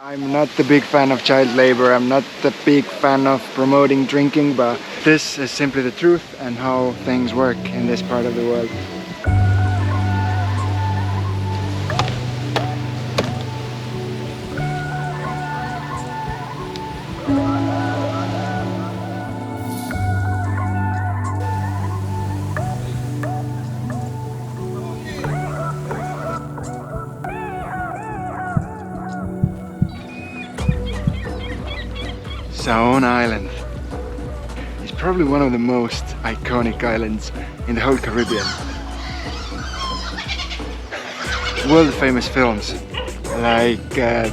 I'm not the big fan of child labor, I'm not the big fan of promoting drinking, but this is simply the truth and how things work in this part of the world. Saona Island is probably one of the most iconic islands in the whole Caribbean. World famous films like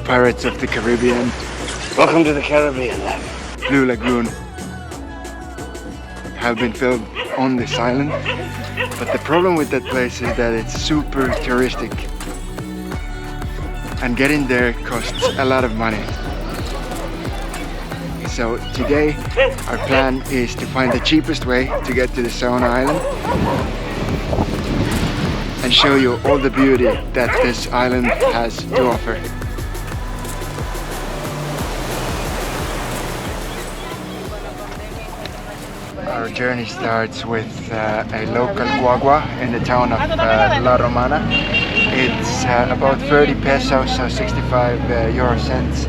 Pirates of the Caribbean, Welcome to the Caribbean. Blue Lagoon have been filmed on this island, but the problem with that place is that it's super touristic and getting there costs a lot of money. So today our plan is to find the cheapest way to get to the Saona Island and show you all the beauty that this island has to offer. Our journey starts with a local guagua in the town of La Romana. It's about 30 pesos, so 65 euro cents.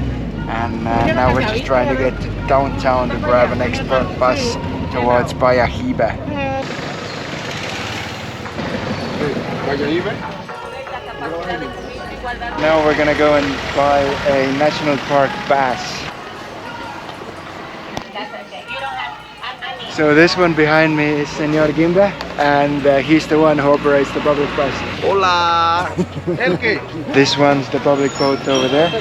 And now we're just trying to get downtown to grab an export bus towards Bayahibe. Now we're gonna go and buy a national park pass. So this one behind me is Senor Gimba, and he's the one who operates the public bus. Hola! This one's the public boat over there.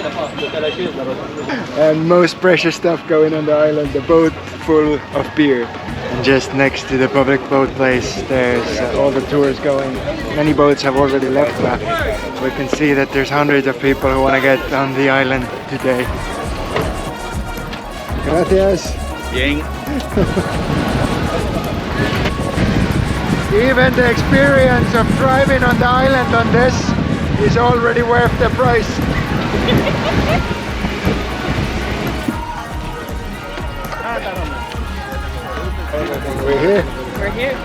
And most precious stuff going on the island, the boat full of beer. And just next to the public boat place, there's all the tours going. Many boats have already left, but we can see that there's hundreds of people who want to get on the island today. Gracias. Bien. Even the experience of driving on the island on this is already worth the price. We're here. We're here.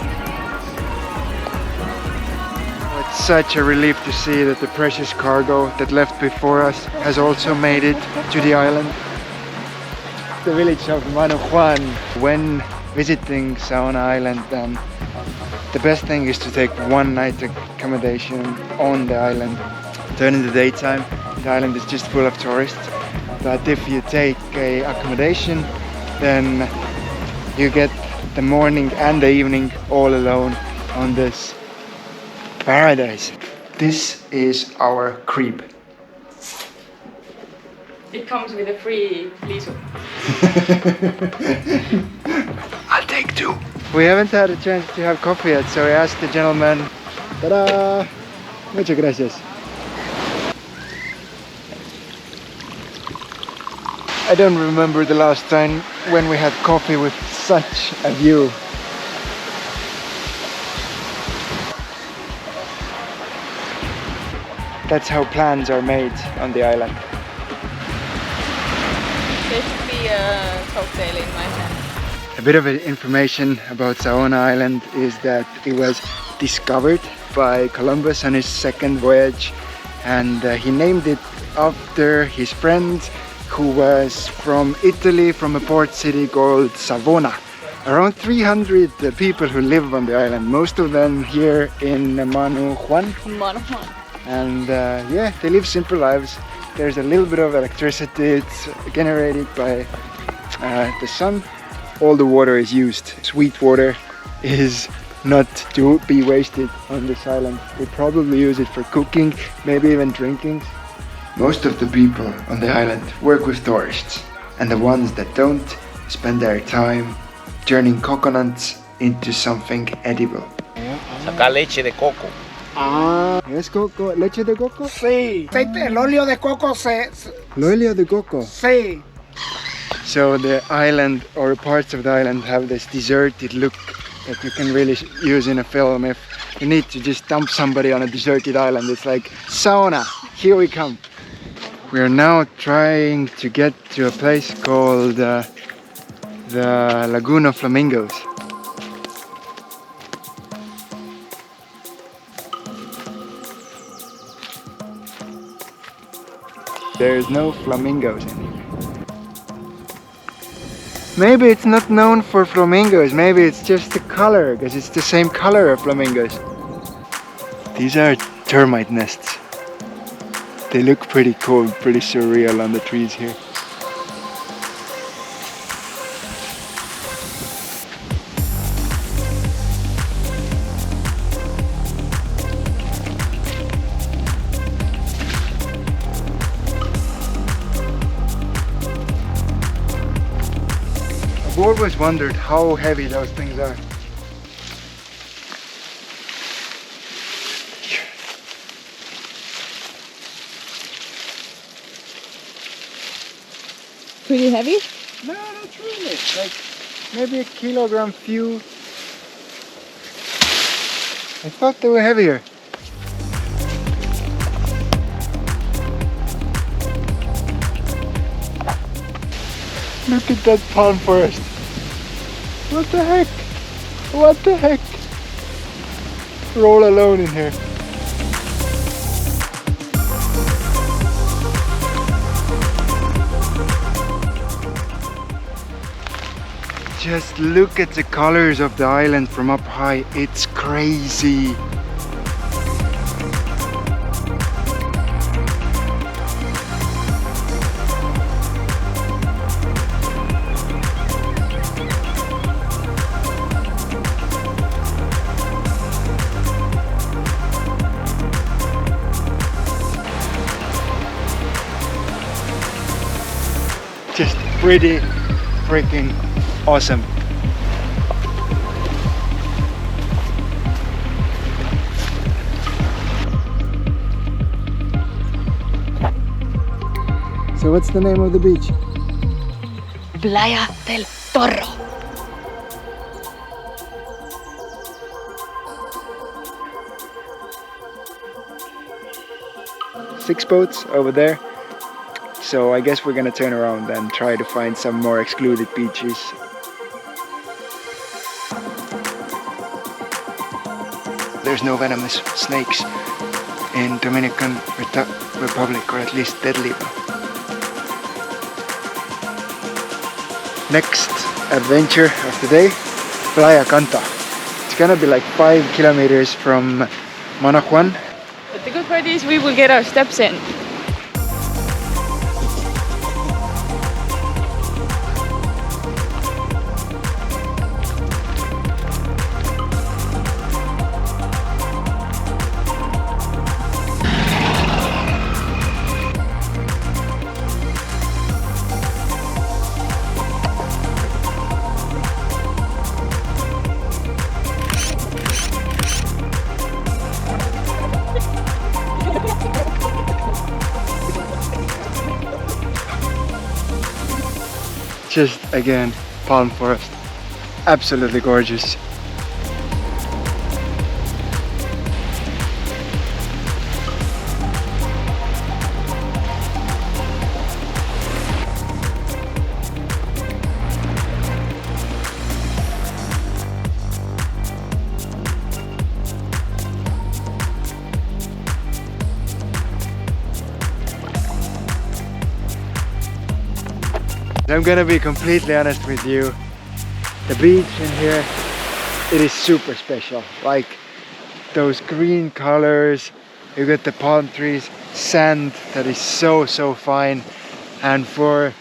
It's such a relief to see that the precious cargo that left before us has also made it to the island. The village of Manu Juan. When visiting Saona Island, the best thing is to take one night accommodation on the island. During the daytime, the island is just full of tourists. But if you take a accommodation, then you get the morning and the evening all alone on this paradise. This is our crib. It comes with a free liso. I'll take two. We haven't had a chance to have coffee yet, so I asked the gentleman. Ta-da! Muchas gracias. I don't remember the last time when we had coffee with such a view. That's how plans are made on the island. There should be a cocktail in my hand. A bit of information about Saona Island is that it was discovered by Columbus on his second voyage, and he named it after his friend who was from Italy, from a port city called Savona. Around 300 people who live on the island, most of them here in Manu Juan. And yeah, they live simple lives. There's a little bit of electricity, it's generated by the sun. All the water is used. Sweet water is not to be wasted on this island. We probably use it for cooking, maybe even drinking. Most of the people on the island work with tourists, and the ones that don't spend their time turning coconuts into something edible. Saca leche de coco. Ah, ¿es coco? ¿Leche de coco? Sí, el óleo de coco L'olio de coco. sí. So the island, or parts of the island, have this deserted look that you can really use in a film. If you need to just dump somebody on a deserted island, it's like, Sauna, here we come. We are now trying to get to a place called the Lagoon of Flamingos. There's no flamingos in here. Maybe it's not known for flamingos, maybe it's just the color, because it's the same color of flamingos. These are termite nests. They look pretty cool, pretty surreal on the trees here. I've always wondered how heavy those things are. Pretty heavy? No, not really. Like maybe a kilogram few. I thought they were heavier. Look at that palm forest. What the heck? What the heck? We're all alone in here. Just look at the colors of the island from up high. It's crazy. Just pretty freaking awesome. So what's the name of the beach? Playa del Toro. Six boats over there. So I guess we're gonna turn around and try to find some more excluded beaches. There's no venomous snakes in Dominican Republic, or at least deadly. Next adventure of the day, Playa Canta. It's gonna be like 5 kilometers from Manajuan. But the good part is we will get our steps in. Just again, palm forest. Absolutely gorgeous. I'm gonna be completely honest with you. The beach in here, it is super special. Like those green colors, you got the palm trees, sand that is so fine, and for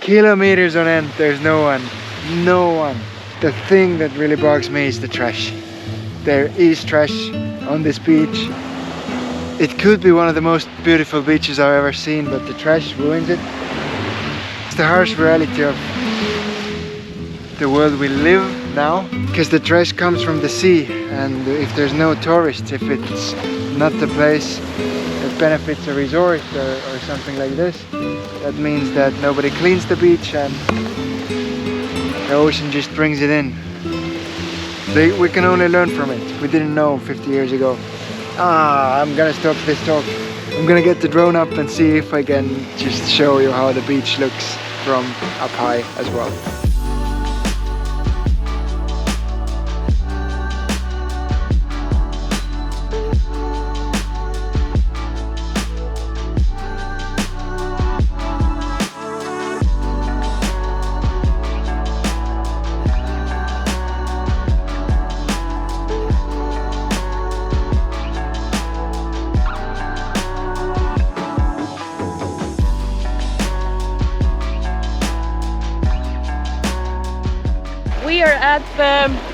kilometers on end there's no one. The thing that really bugs me is the trash. There is trash on this beach. It could be one of the most beautiful beaches I've ever seen, but the trash ruins it. It's the harsh reality of the world we live now, because the trash comes from the sea, and if there's no tourists, if it's not the place that benefits a resort or something like this, that means that nobody cleans the beach and the ocean just brings it in. We can only learn from it. We didn't know 50 years ago. I'm gonna stop this talk. I'm gonna get the drone up and see if I can just show you how the beach looks from up high as well. We are at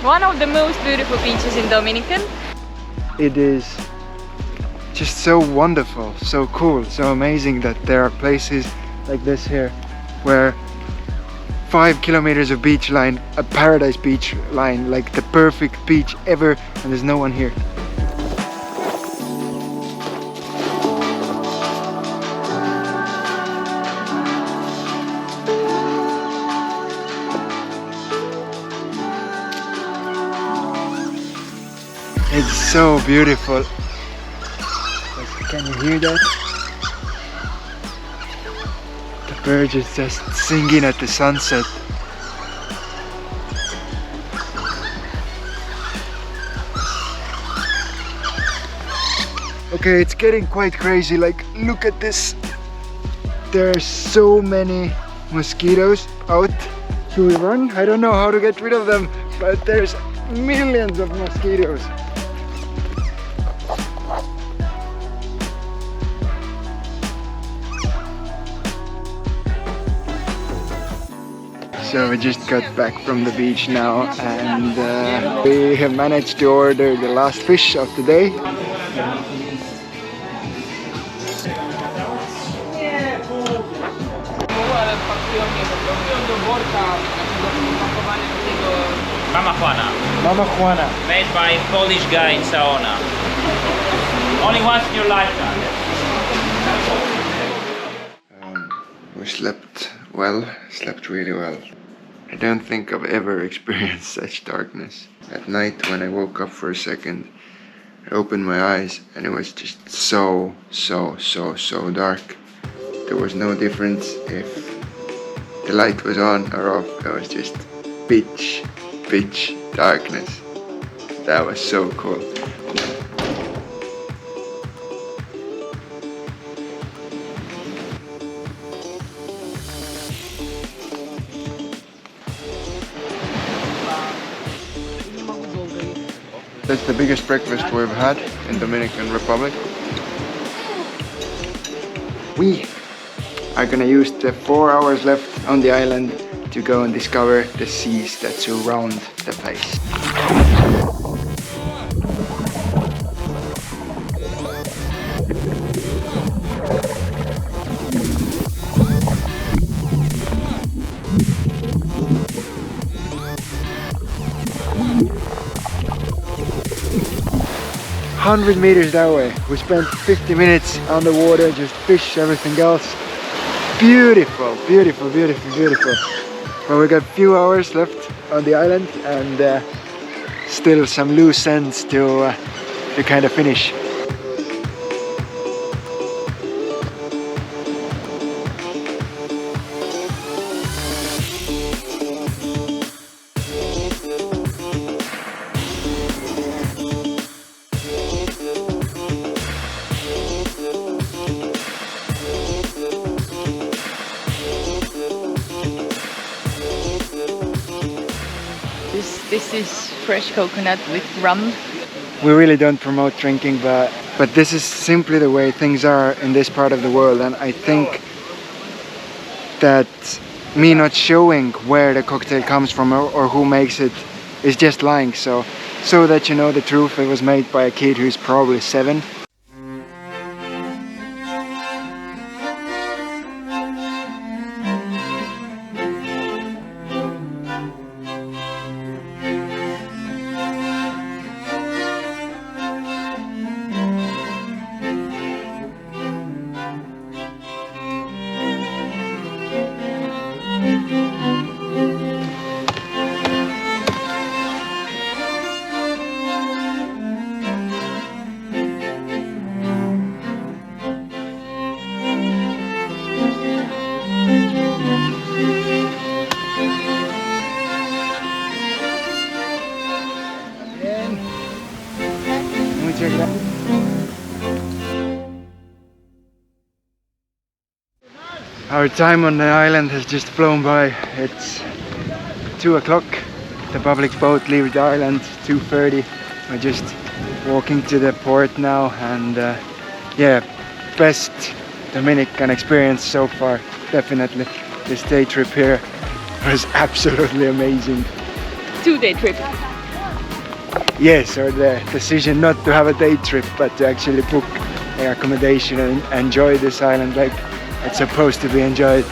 one of the most beautiful beaches in Dominican. It is just so wonderful, so cool, so amazing that there are places like this here where 5 kilometers of beach line, a paradise beach line, like the perfect beach ever, and there's no one here. It's so beautiful. Can you hear that? The birds are just singing at the sunset. Okay, it's getting quite crazy. Like, look at this. There are so many mosquitoes out. Should we run? I don't know how to get rid of them, but there's millions of mosquitoes. So we just got back from the beach now, and we have managed to order the last fish of the day. Mama Juana. Made by a Polish guy in Saona. Only once in your lifetime. We slept well, slept really well. I don't think I've ever experienced such darkness. At night when I woke up for a second, I opened my eyes and it was just so dark. There was no difference if the light was on or off. It was just pitch darkness. That was so cool. That's the biggest breakfast we've had in Dominican Republic. We are gonna use the 4 hours left on the island to go and discover the seas that surround the place. 100 meters that way. We spent 50 minutes on the water, just fish, everything else. Beautiful. But we got a few hours left on the island and still some loose ends to kind of finish. This is fresh coconut with rum. We really don't promote drinking, but this is simply the way things are in this part of the world, and I think that me not showing where the cocktail comes from or who makes it is just lying. So that you know the truth, it was made by a kid who's probably 7. Our time on the island has just flown by. It's 2 o'clock. The public boat leaves the island 2:30. We're just walking to the port now, and yeah, best Dominican experience so far, definitely. This day trip here was absolutely amazing. 2-day trip. Yes, or the decision not to have a day trip but to actually book an accommodation and enjoy this island like it's supposed to be enjoyed.